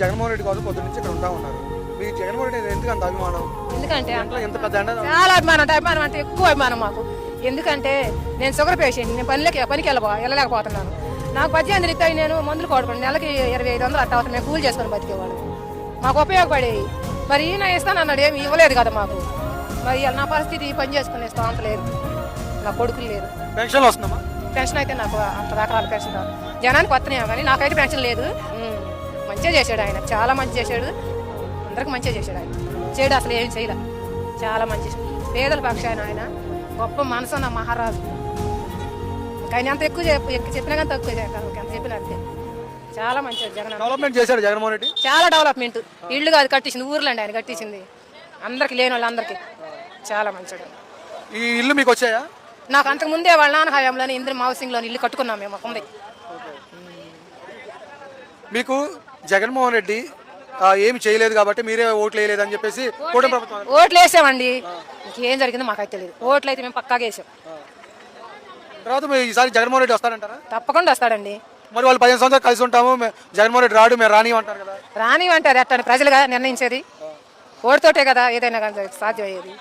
జగన్మోహన్ రెడ్డి కోసం పొద్దు నుంచి ఇక్కడ ఉంటా ఉన్నారు. మీకు జగన్మోహన్ రెడ్డి ఎందుకు అంత అభిమానం? ఎందుకంటే ఎంత పెద్ద ఎండ చాలా అభిమానం అంటే ఎక్కువ అభిమానం మాకు. ఎందుకంటే నేను షుగర్ పేషెంట్, నేను పనికి వెళ్ళలేకపోతున్నాను. నాకు 18 ఇస్తాయి, నేను మందులు కొడుకుని నెలకి 2500 అట్ట అవుతుంది. మేము కూలి చేసుకొని బతికేవాడు, మాకు ఉపయోగపడేవి. మరి ఈయన ఇస్తాను అన్నాడు, ఏమి ఇవ్వలేదు కదా మాకు. మరి నా పరిస్థితి పని చేసుకునే స్థాంత లేదు, నా కొడుకులు లేరు. పెన్షన్ వస్తుందమ్మా? పెన్షన్ అయితే నాకు అంత రకాల పెన్షన్ రాదు. జనానికి వస్తున్నాయో కానీ నాకైతే పెన్షన్ లేదు. మంచిగా చేశాడు ఆయన, చాలా మంచి చేశాడు, అందరికి మంచిగా చేశాడు ఆయన. చేయడు అసలు ఏం చేయలే, చాలా మంచి పేదల పక్షాన ఆయన గొప్ప మనసు ఉన్న మహారాజు. ఆయన ఎంత ఎక్కువ చెప్పినా కానీ తక్కువ ఎంత చెప్పినా అంతే. చాలా మంచిది జగన్. డెవలప్మెంట్ చేశాడు జగన్మోహన్ రెడ్డి, చాలా డెవలప్మెంట్. ఇళ్ళు కాదు కట్టించింది, ఊర్లో అండి ఆయన కట్టించింది, అందరికి లేని వాళ్ళందరికీ చాలా మంచిది. ఈ ఇల్లు మీకు వచ్చాయా? నాకు అంతకు ముందే వాళ్ళ నాన్న హయాంలోని ఇంద్ర హౌసింగ్లో ఇల్లు కట్టుకున్నాం మేము, మాకు ఉంది. మీకు జగన్మోహన్ రెడ్డి ఏమి చేయలేదు కాబట్టి మీరే ఓట్లు వేయలేదు అని చెప్పేసి కూటమి ప్రభుత్వం. ఓట్లు వేసామండి, ఇంకేం జరిగిందో మాకైతే తెలియదు. ఓట్లు అయితే మేము పక్కాగా వేసాం. తర్వాత ఈసారి జగన్మోహన్ రెడ్డి వస్తారంటారా? తప్పకుండా వస్తాడండి. మరి వాళ్ళు 15 సంవత్సరాలు కలిసి ఉంటాము, జగన్మోహన్ రెడ్డి రాడు, మేము రాని అంటారు కదా. రాని అంటారు, ఎట్టని ప్రజలుగా నిర్ణయించేది. ఓటుతోటే కదా ఏదైనా కానీ సాధ్యం అయ్యేది.